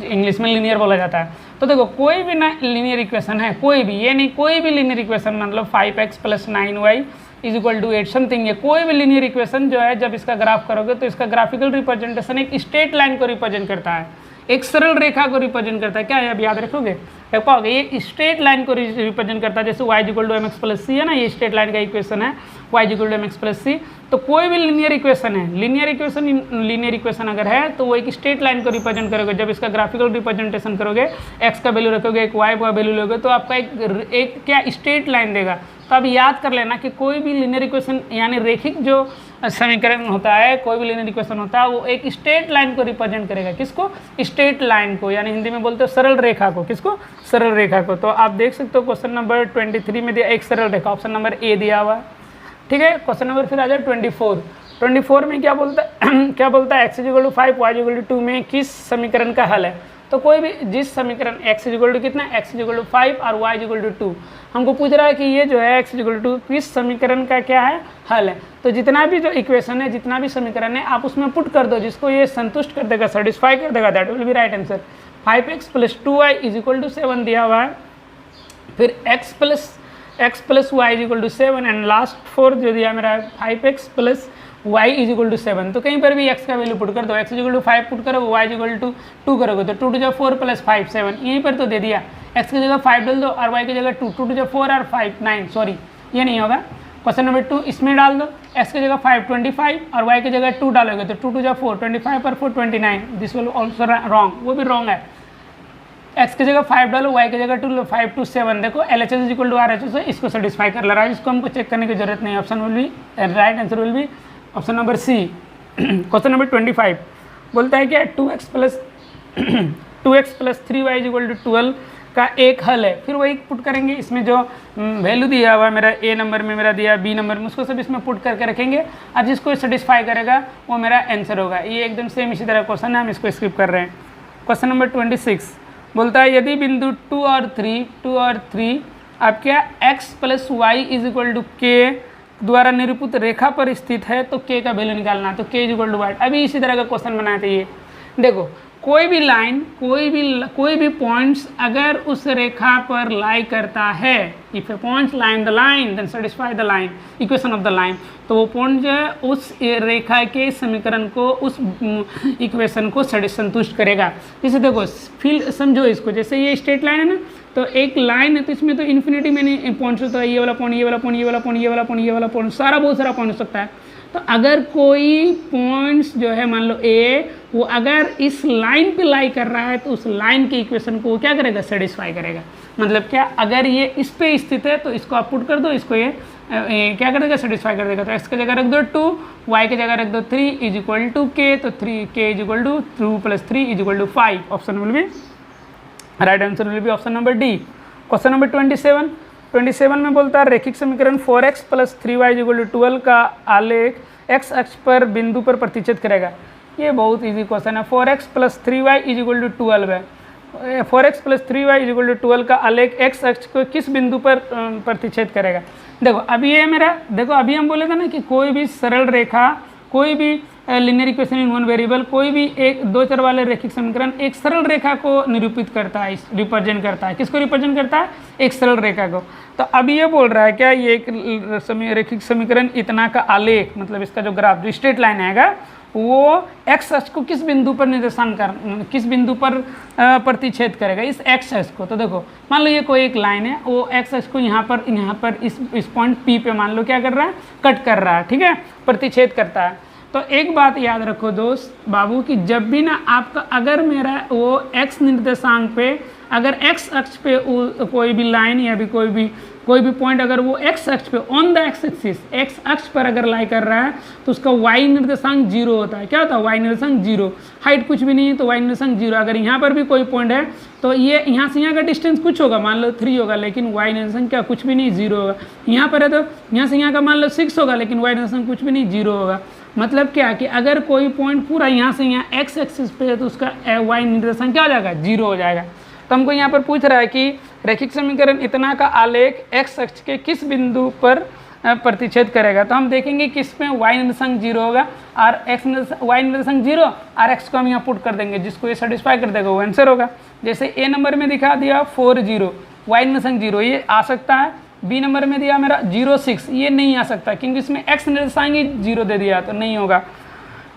इंग्लिश में लीनियर बोला जाता है। तो देखो कोई भी ना लीनियर इक्वेशन है, कोई भी, ये नहीं कोई भी लीनियर इक्वेशन, मतलब 5x + 9y is equal to 8 something, ये कोई भी लीनियर इक्वेशन जो है जब इसका ग्राफ करोगे तो इसका ग्राफिकल रिप्रेजेंटेशन एक स्ट्रेट लाइन को रिप्रेजेंट करता है, एक सरल रेखा को रिप्रेजेंट करता है। क्या है, अब याद रखोगे, देख पाओगे, ये स्ट्रेट लाइन को रिप्रेजेंट करता है। जैसे y = mx + c है ना, ये स्ट्रेट लाइन का इक्वेशन है, y = mx + c। तो कोई भी लीनियर इक्वेशन है, लीनियर इक्वेशन अगर है तो वो एक स्ट्रेट लाइन को रिप्रेजेंट करोगे। जब इसका ग्राफिकल रिप्रेजेंटेशन करोगे, x का वैल्यू रखोगे, एक y का वैल्यू लोगे, तो आपका एक क्या स्ट्रेट लाइन देगा। तो अब याद कर लेना कि कोई भी लीनियर इक्वेशन यानी रैखिक जो समीकरण होता है, कोई भी लीनियर इक्वेशन होता है, वो एक स्ट्रेट लाइन को रिप्रेजेंट करेगा। किसको, स्ट्रेट लाइन को, यानी हिंदी में बोलते हो सरल रेखा को। किसको, सरल रेखा को। तो आप देख सकते हो क्वेश्चन नंबर 23 में दिया एक सरल रेखा, ऑप्शन नंबर ए दिया हुआ है, ठीक है। क्वेश्चन नंबर फिर आ जाए 24 में क्या बोलता है क्या बोलता है, x = 5 y = 2 में किस समीकरण का हल है। तो कोई भी जिस समीकरण x = कितना, x = 5 और y = 2, हमको पूछ रहा है कि ये जो है x = 2 किस समीकरण का क्या है, हल है। तो जितना भी जो इक्वेशन है, जितना भी समीकरण है, आप उसमें पुट कर दो, जिसको ये संतुष्ट कर देगा, सेटिस्फाई कर देगा, that will be right answer. 5x + 2y = 7 दिया हुआ है, फिर x + y = 7, एंड लास्ट 4 जो दिया मेरा 5x + y = 7। तो कहीं पर भी x का वैल्यू पुट कर दो, x = 5 पुट करो, y = 2 करोगे, तो 2 * 4 + 5 7, यहीं पर तो दे दिया। x की जगह 5 डाल दो और y की जगह 2, 2 * 4 और 5 9, सॉरी ये नहीं होगा। क्वेश्चन नंबर 2 इसमें डाल दो, x की जगह 5 25 और y की जगह 2 डालोगे, तो 2 * 4 25 और 4 29, दिस विल ऑल्सो रॉन्ग, वो भी रॉन्ग है। x की जगह 5 डालो, y की जगह 2, 5 2 7, देखो LHS = RHS है, इसको सेटिस्फाई कर ले रहा है, इसको हमको चेक करने की जरूरत नहीं है। Option will be right answer will be option number C. Question number 25 बोलता है क्या, 2x + 3y = 12 का एक हल है। फिर वही पुट करेंगे, इसमें जो वैल्यू दिया हुआ है मेरा ए नंबर में, मेरा दिया बी नंबर में, उसको सब इसमें पुट करके रखेंगे, और जिसको सेटिस्फाई करेगा वो मेरा आंसर होगा। ये एकदम सेम इसी तरह क्वेश्चन है, हम इसको स्किप कर रहे हैं। क्वेश्चन नंबर 26 बोलता है, यदि बिंदु 2 और 3 अब क्या x + y = k द्वारा निरूपित रेखा पर स्थित है, तो k का वैल्यू निकालना। तो k = y। अभी इसी तरह का क्वेश्चन बनाना चाहिए। देखो कोई भी लाइन, कोई भी पॉइंट्स अगर उस रेखा पर लाई करता है, if a points line the line then satisfy the line, equation of the line, तो वो पॉइंट जो है उस रेखा के समीकरण को, उस इक्वेशन को संतुष्ट करेगा। जैसे देखो फील समझो इसको, जैसे ये स्ट्रेट लाइन है ना, तो एक लाइन है, तो इसमें तो इन्फिनिटी में पॉइंट्स होता है, ये वाला पॉइंट, ये वाला पॉइंट, ये वाला पॉइंट, ये वाला पॉइंट, ये वाला पॉइंट, सारा बहुत सारा पॉइंट हो सकता है। तो अगर कोई पॉइंट्स जो है, मान लो ए, वो अगर इस लाइन पे लाई कर रहा है, तो उस लाइन के इक्वेशन को क्या करेगा, सेटिस्फाई करेगा। मतलब क्या, अगर ये इस पे स्थित है तो इसको आप पुट कर दो, इसको ये क्या कर देगा, सेटिस्फाई कर देगा। तो x की जगह रख दो 2, y की जगह रख दो 3 = k, तो 3k = 2 + 3 = 5। Option will be right answer will be option number D. Question number 27 में बोलता है, रैखिक समीकरण 4x + 3y = 12 का आलेख एक्स अक्ष पर बिंदु पर प्रतिच्छेद करेगा। ये बहुत इजी क्वेश्चन है। 4x + 3y = 12 है। 4x + 3y = 12 का आलेख एक्स अक्ष को किस बिंदु पर प्रतिच्छेद करेगा। देखो अभी ये मेरा, देखो अभी हम बोले थे ना कि कोई भी सरल रेखा, कोई भी linear equation in one variable, कोई भी एक दो चर वाले रैखिक समीकरण एक सरल रेखा को निरूपित करता है, रिप्रेजेंट करता है। किसको रिप्रेजेंट करता है? एक सरल रेखा को। तो अभी ये बोल रहा है क्या, ये एक रैखिक समीकरण इतना का आलेख, मतलब इसका जो ग्राफ, जो स्ट्रेट लाइन आएगा, वो एक्स अक्ष को किस बिंदु पर निर्देशांक कर, किस बिंदु पर प्रतिच्छेद करेगा, इस एक्स अक्ष को। तो देखो मान लो ये कोई एक लाइन है, वो एक्स अक्ष को यहाँ पर इस पॉइंट पी पे मान लो क्या कर रहा है, कट कर रहा है, ठीक है, प्रतिच्छेद करता है। तो एक बात याद रखो दोस्त बाबू कि जब भी ना आपका, अगर मेरा वो एक्स निर्देशांक पे, अगर एक्स अक्ष पे कोई भी लाइन या भी कोई भी पॉइंट अगर वो एक्स अक्ष पे on the x axis, x अक्ष पर अगर लाई कर रहा है, तो उसका वाई निर्देशांक 0 होता है। क्या होता है? वाई निर्देशांक 0। हाइट कुछ भी नहीं है तो वाई निर्देशांक 0। अगर यहाँ पर भी कोई पॉइंट है तो ये यहाँ से यहाँ का डिस्टेंस कुछ होगा, मान लो 3 होगा, लेकिन वाई निर्देशांक क्या, कुछ भी नहीं, 0 होगा। यहाँ पर है तो यहाँ से यहाँ का मान लो 6 होगा, लेकिन वाई निर्देशांक कुछ भी नहीं, 0 होगा। मतलब क्या कि अगर कोई पॉइंट पूरा यहाँ से यहाँ एक्स एक्सिस पे है तो उसका वाई निर्देशांक क्या हो जाएगा, 0 हो जाएगा। तो हमको यहाँ पर पूछ रहा है कि रैखिक समीकरण इतना का आलेख एक्स अक्ष के किस बिंदु पर प्रतिच्छेद करेगा। तो हम देखेंगे कि इसमें वाई निर्देशांक 0 होगा और एक्स वाई निर्देशांक 0 और एक्स को हम यहाँ पुट कर देंगे, जिसको ये सेटिस्फाई कर देगा वो आंसर होगा। जैसे ए नंबर में दिखा दिया 4 0, वाई निर्देशांक 0, ये आ सकता है। बी नंबर में दिया मेरा 0 6, ये नहीं आ सकता क्योंकि इसमें एक्स निर्देशांक ही 0 दे दिया तो नहीं होगा।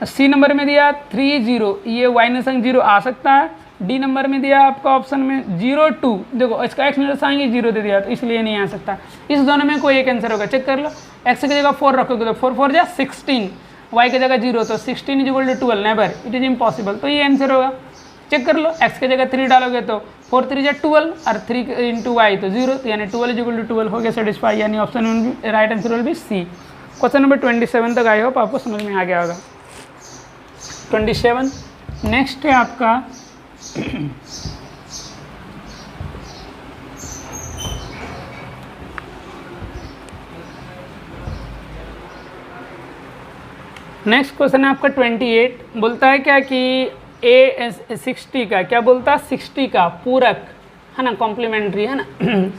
सी नंबर में दिया 3 0, ये वाई निर्देशांक 0 आ सकता है। डी नंबर में दिया आपका ऑप्शन में 0 2, देखो इसका एक्स निर्देशांक ही 0 दे दिया तो इसलिए नहीं आ सकता। इस दोनों में कोई एक आंसर होगा, चेक कर लो। एक्स की जगह 4 रखोगे तो 4 4 जा 16, वाई की जगह 0 तो 16 = 12, नेवर, इट इज इम्पॉसिबल, तो ये आंसर होगा। चेक कर लो, एक्स की जगह 3 डालोगे तो 4 3 जा 12 और 3 × y तो 0, तो यानी 12 = 12 हो गया सेटिस्फाई, यानी option right answer will be C. Question number 27 तक आई होप आपको समझ में आ गया होगा। 27 नेक्स्ट है आपका नेक्स्ट क्वेश्चन है आपका 28। बोलता है क्या कि ए 60 का, क्या बोलता है, 60 का पूरक है ना, कॉम्प्लीमेंट्री है ना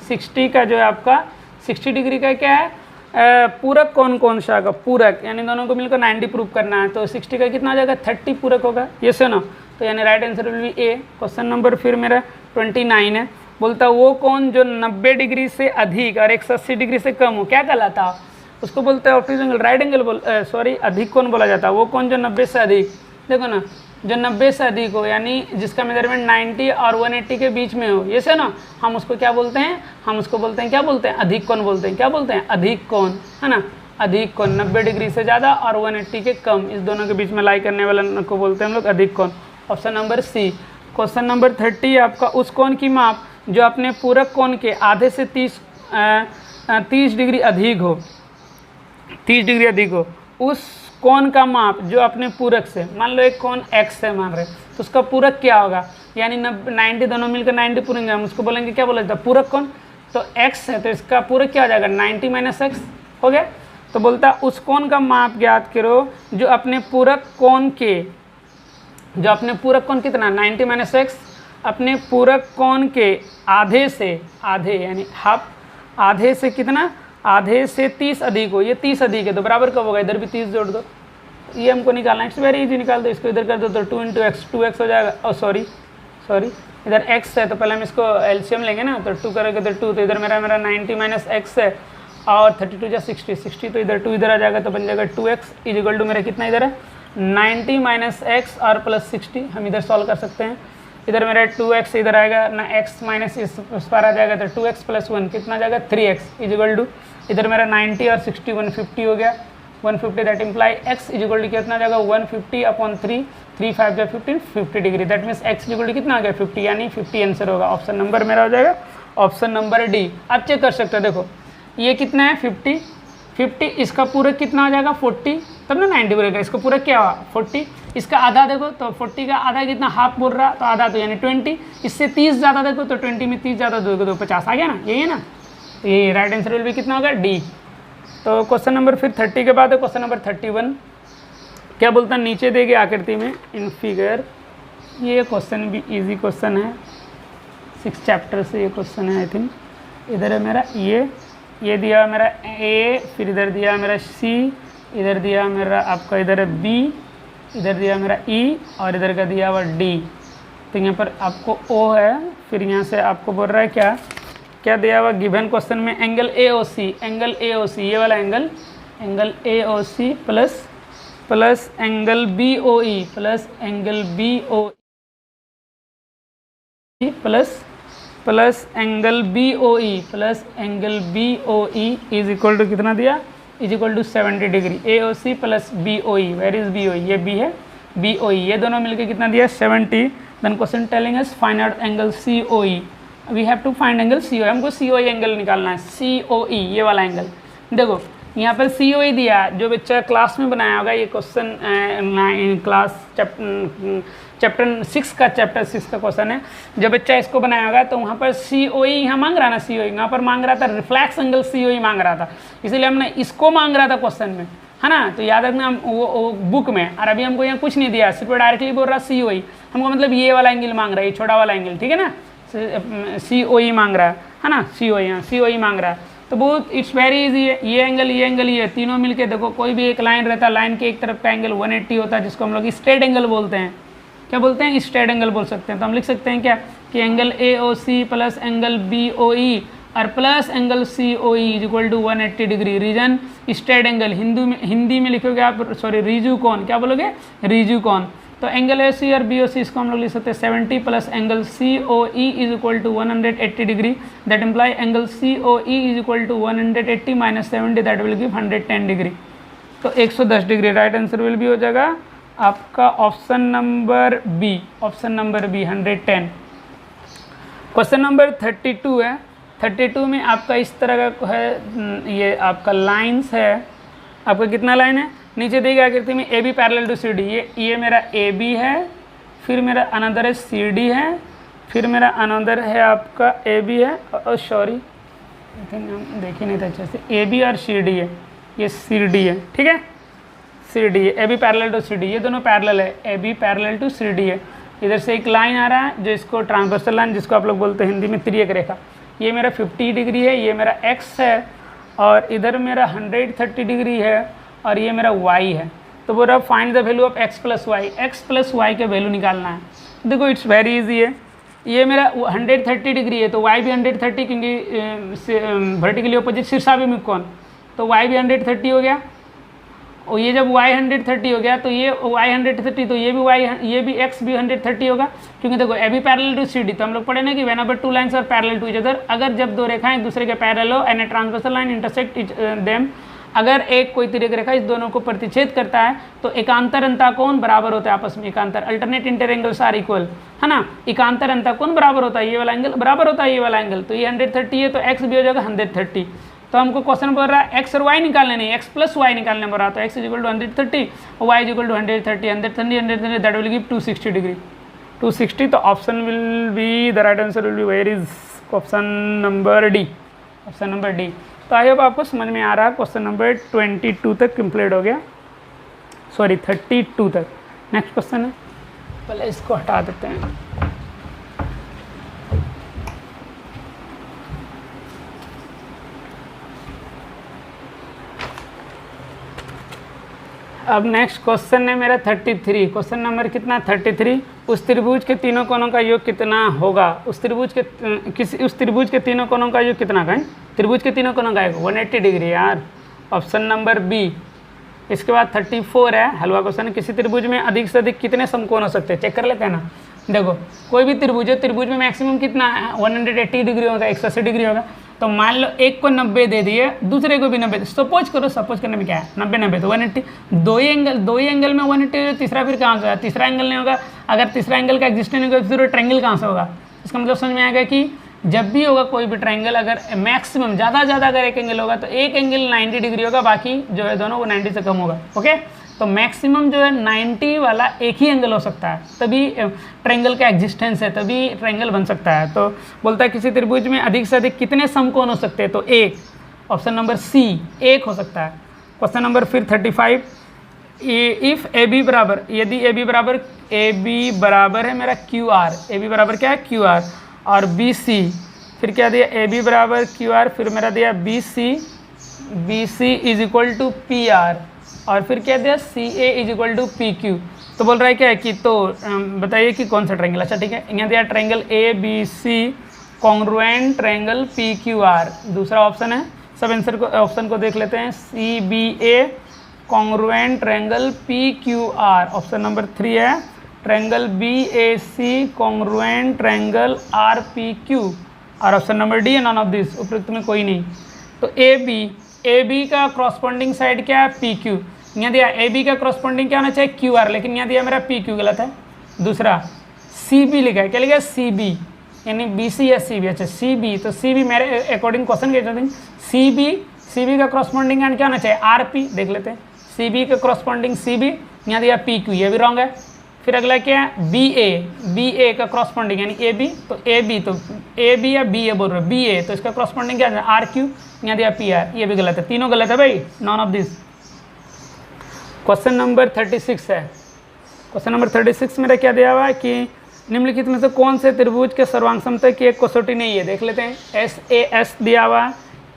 60 का जो है आपका 60 डिग्री का क्या है, पूरक कौन कौन सा का पूरक, यानी दोनों को मिलकर 90 प्रूव करना है। तो 60 का कितना आ जाएगा, 30 पूरक होगा, ये से ना, तो यानी right answer will be A. Question number फिर मेरा 29 है। बोलता वो कौन जो 90 डिग्री से अधिक और 180 डिग्री से कम हो, क्या कहलाता, उसको बोलते हैं optic angle, right angle sorry अधिक कौन बोला जाता है। वो कौन जो 90 से अधिक, देखो ना, जो 90 से अधिक हो यानी जिसका मेजरमेंट 90 और 180 के बीच में हो, ये से ना, हम उसको क्या बोलते हैं, हम उसको बोलते हैं, क्या बोलते हैं, अधिक कोण बोलते हैं। क्या बोलते हैं, अधिक कोण, है ना, अधिक कोण 90 डिग्री से ज़्यादा और 180 के कम, इस दोनों के बीच में लाई करने वाला को बोलते हैं हम लोग अधिक कोण। Option number C. Question number 30 आपका उस कोण की माप जो अपने पूरक कोण के आधे से 30 डिग्री अधिक हो, 30 डिग्री अधिक हो, उस कोण का माप जो अपने पूरक से, मान लो एक कोण x है मान रहे, तो उसका पूरक क्या होगा, यानी 90 दोनों मिलकर 90 पूरेंगे, हम उसको बोलेंगे क्या बोला जाता है, पूरक कोण। तो x है तो इसका पूरक क्या हो जाएगा, 90 - x हो गया। तो बोलता उस कोण का माप ज्ञात करो जो अपने पूरक कोण के, जो अपने पूरक कोण कितना 90 - x, अपने पूरक कोण के आधे से, आधे यानी हाफ, आधे से कितना, आधे से 30 अधिक हो, ये 30 अधिक है तो बराबर कब होगा, इधर भी 30 जोड़ दो, ये हमको निकालना है, इट्स वेरी इजी, निकाल दो, इसको इधर कर दो तो 2 × x 2x हो जाएगा। और सॉरी इधर x है तो पहले हम इसको एलसीएम लेंगे ना, तो 2 करोगे तो 2, तो इधर मेरा 90 - x है और 32 जा 60 तो इधर 2 इधर आ जाएगा तो बन जाएगा 2x = मेरा कितना इधर है 90 - x और प्लस 60, हम इधर सॉल्व कर सकते हैं। इधर मेरा 2x इधर आएगा ना, x माइनस इस पर आ जाएगा तो 2x + 1 कितना जाएगा 3x = इधर मेरा 90 और 60 150 हो गया, 150 दैट इम्प्लाई x = कितना जाएगा 150/3, 3 5 जा 15, 50 डिग्री, दैट मीन्स x = कितना आ गया 50, यानी 50 आंसर होगा। ऑप्शन नंबर मेरा हो जाएगा ऑप्शन नंबर डी। आप चेक कर सकते हो, देखो ये कितना है 50, इसका पूरक कितना हो जाएगा 40, तब ना 90 बोलेगा, इसको पूरक क्या हुआ 40, इसका आधा देखो तो 40 का आधा कितना हाफ बोल रहा, तो आधा तो यानी 20, इससे 30 ज़्यादा देखो तो 20 में 30 ज़्यादा दोगे तो 50 आ गया ना, यही है ना, तो ये राइट आंसर विल भी कितना होगा डी। तो क्वेश्चन नंबर फिर 30 के बाद है क्वेश्चन नंबर 31। क्या बोलता है, नीचे दी गई आकृति में इन फिगर, ये क्वेश्चन भी इजी क्वेश्चन है, 6 चैप्टर से ये क्वेश्चन है आई थिंक। इधर है मेरा ये दिया मेरा ए, फिर इधर दिया मेरा सी, इधर दिया मेरा आपका इधर है बी, इधर दिया मेरा ई, और इधर का दिया हुआ डी। तो यहाँ पर आपको ओ है, फिर यहाँ से आपको बोल रहा है क्या दिया हुआ गिवन क्वेश्चन में, एंगल ए ओ सी, ये वाला angle A O C plus angle B O E plus angle B O E plus angle B O E plus angle B O E is equal to कितना दिया, is equal to 70 degree. A O C plus B O E, where is B O E, ये B है, B O E, ये दोनों मिलके कितना दिया 70। Then question telling us find out angle C O E, we have to find angle C O E, हमको C O E angle निकालना है, सी ओ ई ये वाला एंगल। देखो यहाँ पर सी ओ ई दिया, जो बच्चा क्लास में बनाया होगा ये क्वेश्चन क्लास चैप्टर 6 का क्वेश्चन है, जब बच्चा इसको बनाया होगा तो वहाँ पर सी ओ ई यहाँ मांग रहा ना, सी ओ ई यहाँ पर मांग रहा था रिफ्लेक्स एंगल सी ओ ई मांग रहा था, इसीलिए हमने इसको मांग रहा था क्वेश्चन में, है ना। तो याद रखना हम वो बुक में, और अभी हमको यहाँ कुछ नहीं दिया, सिर्फ डायरेक्टली बोल रहा सी ओ ई, हमको मतलब ये वाला एंगल मांग रहा है, ये छोटा वाला एंगल, ठीक है ना, सी ओ ई मांग रहा है ना, सी ओ ई मांग रहा है। तो बहुत इट्स वेरी इजी है, ये एंगल ये तीनों मिलके देखो, कोई भी एक लाइन रहता है, लाइन के एक तरफ का एंगल 180 होता है, जिसको हम लोग स्ट्रेट एंगल बोलते हैं। क्या बोलते हैं, स्ट्रेट एंगल बोल सकते हैं। तो हम लिख सकते हैं क्या कि angle A O C plus angle B O E और plus angle C O E is equal to 180 degree. Reason straight angle, Hindi में लिखोगे आप, सॉरी रिजू कौन, क्या बोलोगे, रिजू कौन। तो एंगल ए सी और बी ओ सी इसको हम लोग लिख सकते हैं 70 plus angle C O E is equal to 180 degree, that imply angle C O E is equal to 180 minus 70, that will give 110 degree. तो 110 डिग्री राइट आंसर विल भी हो जाएगा आपका option number B, 110। Question number 32 है। 32 में आपका इस तरह का है, ये आपका लाइंस है, आपका कितना लाइन है, नीचे दी गई आकृति में A B parallel to C D, ये मेरा ए बी है, फिर मेरा अनदर है सी डी है, फिर मेरा अनदर है आपका ए बी है, और सॉरी हम देखे नहीं था अच्छे से, ए बी और सी डी है, ये सी डी है, ठीक है, सी डी है, A B parallel to C D, ये दोनों पैरेलल है, A B parallel to C D है। इधर से एक लाइन आ रहा है जो इसको ट्रांसवर्सल लाइन, जिसको आप लोग बोलते हैं हिंदी में तिर्यक रेखा, ये मेरा 50 डिग्री है, ये मेरा एक्स है, और इधर मेरा 130 डिग्री है, और ये मेरा y है। तो बोल रहा find the value of x plus Y के वैल्यू निकालना है। देखो इट्स वेरी इजी है, ये मेरा 130 डिग्री है, तो y भी 130, क्योंकि वर्टिकली अपोजिट शीर्षाभिमुख कोण, तो y भी 130 हो गया, और ये जब y 130 हो गया तो ये y 130, तो ये भी x भी 130 होगा, क्योंकि देखो A B parallel to C D, तो हम लोग पढ़े ना कि whenever two lines are parallel to each other, अगर जब दो रेखाएं एक दूसरे के पैरेलल हो and a transversal line intersect them, अगर एक कोई तिर्यक रेखा इस दोनों को प्रतिच्छेद करता है तो एकांतर अंतःकोण बराबर होता है आपस में, एकांतर alternate inter angles are equal, है ना, एकांतर अंतःकोण बराबर होता है, ये वाला एंगल बराबर होता है ये वाला एंगल, तो ये 130 है तो x भी हो जाएगा 130। तो हमको क्वेश्चन बोल रहा है x और y निकालने नहीं, x प्लस वाई निकालने बोल रहा है, तो x इज इक्वल टू 130 और y is equal to 130 that will give 260 degree, 260। तो option will be, the right answer will be where is option number D, option number D. तो I hope आपको समझ में आ रहा है। क्वेश्चन नंबर 22 तक complete हो गया, सॉरी 32 तक। नेक्स्ट क्वेश्चन है, पहले इसको हटा देते हैं। अब नेक्स्ट क्वेश्चन है मेरा 33, क्वेश्चन नंबर कितना 33। उस त्रिभुज के तीनों कोणों का योग कितना होगा, उस त्रिभुज के तीनों कोणों का योग कितना का है, त्रिभुज के तीनों कोणों का है 180 डिग्री यार, ऑप्शन नंबर बी। इसके बाद 34 है, हलवा क्वेश्चन है, किसी त्रिभुज में अधिक से अधिक कितने समकोण हो सकते हैं, चेक कर लेते हैं ना। देखो कोई भी त्रिभुज है, त्रिभुज में मैक्सिमम कितना है 180 डिग्री होगा, 180 डिग्री होगा, तो मान लो एक को 90 दे दिए, दूसरे को भी 90, सपोज करो, सपोज करने में क्या है 90 तो 180, दो ही एंगल में 180, तीसरा फिर कहाँ से होगा, तीसरा एंगल नहीं होगा, अगर तीसरा एंगल का एग्जिस्टेंस नहीं होगा फिर ट्रायंगल कहाँ से होगा। इसका मतलब समझ में आएगा कि जब भी होगा कोई भी ट्रायंगल, अगर मैक्सिमम ज़्यादा अगर एक एंगल होगा तो एक एंगल 90 डिग्री होगा, बाकी जो है दोनों को 90 से कम होगा। ओके, तो मैक्सिमम जो है 90 वाला एक ही एंगल हो सकता है, तभी ट्रायंगल का एग्जिस्टेंस है, तभी ट्रायंगल बन सकता है। तो बोलता है किसी त्रिभुज में अधिक से अधिक कितने समकोण हो सकते हैं, तो एक, ऑप्शन नंबर सी 1 हो सकता है। क्वेश्चन नंबर फिर 35, इफ़ ए बी बराबर, यदि ए बी बराबर है मेरा क्यू आर, ए बी बराबर क्या है क्यू आर, और बी सी, फिर क्या दिया ए बी बराबर क्यू आर, फिर मेरा दिया B C is equal to P R, और फिर क्या दिया C A is equal to P Q. तो बोल रहा है क्या है कि तो बताइए कि कौन सा ट्रायंगल। अच्छा ठीक है, यहाँ दिया triangle A B C congruent triangle P Q R, दूसरा ऑप्शन है। सब आंसर को ऑप्शन को देख लेते हैं, C B A congruent triangle P Q R, option number 3 है। Triangle B A C congruent triangle R P Q, और ऑप्शन नंबर डी है नॉन ऑफ दिस, उपयुक्त में कोई नहीं। तो ए बी का क्रॉसपॉन्डिंग साइड क्या है पी क्यू, यहाँ दिया ए बी का क्रॉसपॉन्डिंग क्या होना चाहिए क्यू आर, लेकिन यहाँ दिया मेरा पी क्यू, गलत है। दूसरा सी बी लिखा है, क्या लिखा है सी बी, यानी बी सी या सी बी। अच्छा सी बी, तो सी बी मेरे अकॉर्डिंग क्वेश्चन के अकॉर्डिंग सी बी का क्रॉसपॉन्डिंग एंड क्या होना चाहिए आर पी, देख लेते हैं। सी बी का क्रॉसपॉन्डिंग सी बी, यहाँ दिया पी क्यू, ये भी रॉन्ग है। फिर अगला क्या है बी ए का क्रॉसपॉन्डिंग यानी ए बी, तो ए बी या बी ए बोल रहे हो, बी ए, तो इसका क्रॉसपॉन्डिंग क्या है आर क्यू, यहाँ दिया पी आर, ये भी गलत है, तीनों गलत है भाई, non of this. Question number 36 है। क्वेश्चन नंबर 36 मेरा क्या दिया हुआ है कि निम्नलिखित में से कौन से त्रिभुज के सर्वांग समता की एक कसौटी नहीं है, देख लेते हैं। एस ए एस दिया हुआ,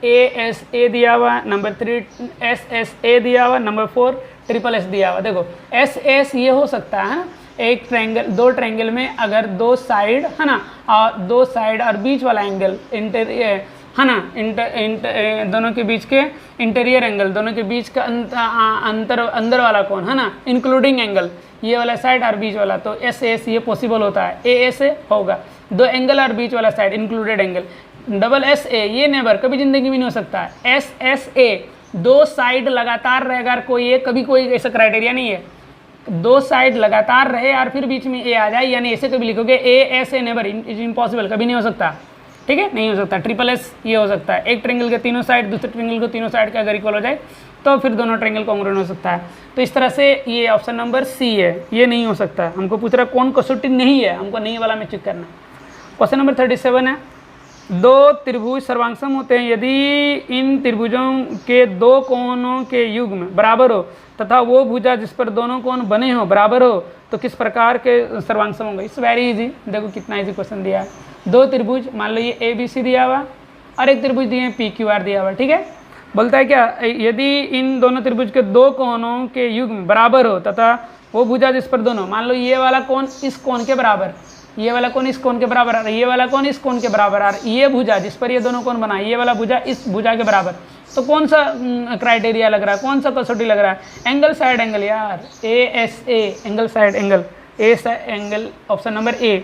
ए एस ए दिया हुआ, नंबर 3 एस एस ए दिया हुआ, नंबर 4 ट्रिपल एस दिया हुआ। देखो एस एस ये हो सकता है एक ट्रायंगल, दो ट्रायंगल में अगर दो साइड है ना, और दो साइड और बीच वाला एंगल इंटीरियर है ना, दोनों के बीच के इंटीरियर एंगल, दोनों के बीच का अंदर वाला कौन है ना, इंक्लूडिंग एंगल, ये वाला साइड और बीच वाला, तो एस एस ये पॉसिबल होता है, ए ए से होगा। दो एंगल और बीच वाला side included angle, double S A ये नेवर कभी जिंदगी में नहीं हो सकता है। एस एस ए दो साइड लगातार रहेगा, कोई एक कभी कोई ऐसा क्राइटेरिया नहीं है, दो साइड लगातार रहे और फिर बीच में ए आ जाए, यानी ऐसे कभी लिखोगे A S A never, is impossible, कभी नहीं हो सकता, ठीक है, नहीं हो सकता। ट्रिपल एस ये हो सकता है, एक ट्रायंगल के तीनों साइड दूसरे ट्रायंगल को तीनों साइड का अगर इक्वल हो जाए तो फिर दोनों ट्रायंगल कॉन्ग्रुएंट हो सकता है। तो इस तरह से ये ऑप्शन नंबर सी है, ये नहीं हो सकता। हमको पूछ रहा कौन कसौटी नहीं है, हमको नहीं वाला में चेक करना। क्वेश्चन नंबर 37 है, दो त्रिभुज सर्वांगसम होते हैं यदि इन त्रिभुजों के दो कोणों के युग्म बराबर हो तथा वो भुजा जिस पर दोनों कोण बने हो बराबर हो तो किस प्रकार के सर्वांगसम होंगे। इट्स वेरी इजी, देखो कितना इजी क्वेश्चन दिया है। दो त्रिभुज, मान लो ये ए बी सी दिया हुआ और एक त्रिभुज दिए पी क्यू आर दिया हुआ, ठीक है। बोलता है क्या, यदि इन दोनों त्रिभुज के दो कोणों के युग्म बराबर हो तथा वो भुजा जिस पर दोनों, मान लो ये वाला कोण इस कोण के बराबर, ये वाला कोण इस कोण के बराबर आ रहा है, ये वाला कोण इस कोण के बराबर आ रहा है, ये भुजा जिस पर ये दोनों कोण बनाए, ये वाला भुजा इस भुजा के बराबर, तो कौन सा क्राइटेरिया लग रहा है, कौन सा कसौटी लग रहा है। एंगल साइड एंगल यार, A S A angle side angle, A angle, option number A.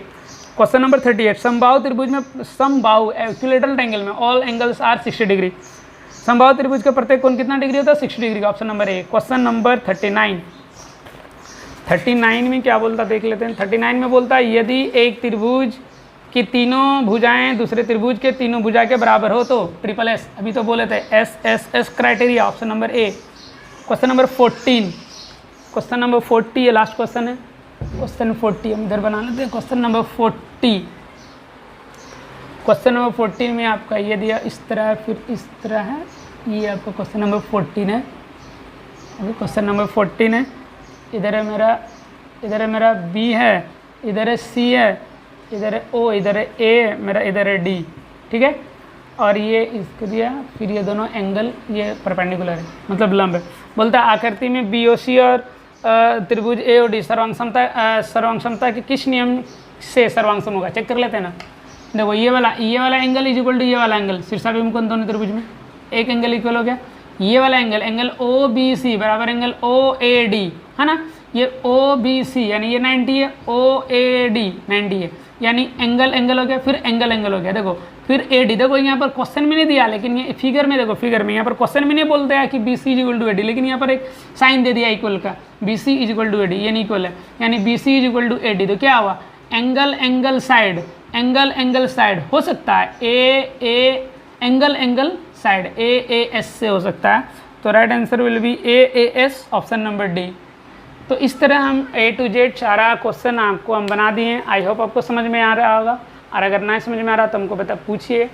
Question number 38, समबाहु त्रिभुज में समबाहु इक्विलेटरल ट्रायंगल में ऑल एंगल्स आर 60 डिग्री, समबाहु त्रिभुज का प्रत्येक कोण कितना डिग्री होता है 60 डिग्री का, option number A. Question number 39 में क्या बोलता देख लेते हैं। 39 में बोलता है यदि एक त्रिभुज की तीनों भुजाएं दूसरे त्रिभुज के तीनों भुजा के बराबर हो तो ट्रिपल एस, अभी तो बोले थे S S S criteria, option number A. Question number 14, question number 40 ये लास्ट क्वेश्चन है, क्वेश्चन 40 हम इधर बना लेते हैं। क्वेश्चन नंबर 40, क्वेश्चन नंबर 14 में आपका ये दिया इस तरह, फिर इस तरह है, ये आपका क्वेश्चन नंबर 14 है। अभी क्वेश्चन नंबर 14 है, इधर है मेरा बी है, इधर है सी है, इधर है ओ, इधर है ए मेरा, इधर है डी, ठीक है। और ये इसको दिया, फिर ये दोनों एंगल ये परपेंडिकुलर है, मतलब लंब है। बोलता है आकृति में बी ओ सी और त्रिभुज ए और डी सर्वांग समता के किस नियम से सर्वांगसम होगा, चेक कर लेते हैं ना। देखो ये वाला एंगल इज इक्वल टू ये वाला एंगल, शीर्षाभिमुख दोनों त्रिभुज में एक एंगल इक्वल हो गया। ये वाला एंगल ओ बी सी बराबर एंगल ओ ए डी है ना, ये ओ बी सी यानी ये 90 है, ओ ए डी 90 है, यानी एंगल हो गया, फिर एंगल हो गया। देखो फिर ए डी, देखो यहाँ पर क्वेश्चन में नहीं दिया, लेकिन ये फिगर में, देखो फिगर में यहाँ पर क्वेश्चन में नहीं बोलते हैं कि B C is equal to A D, लेकिन यहाँ पर एक साइन दे दिया इक्वल का, B C is equal to A D, ये नहीं इक्वल है, यानी B C is equal to A D. तो क्या हुआ, एंगल साइड हो सकता है A angle side A S से हो सकता है, तो right answer will be A S, option number D. तो इस तरह हम ए टू जेड सारा क्वेश्चन आपको हम बना दिए हैं। आई होप आपको समझ में आ रहा होगा, और अगर नहीं समझ में आ रहा तो हमको पूछिए।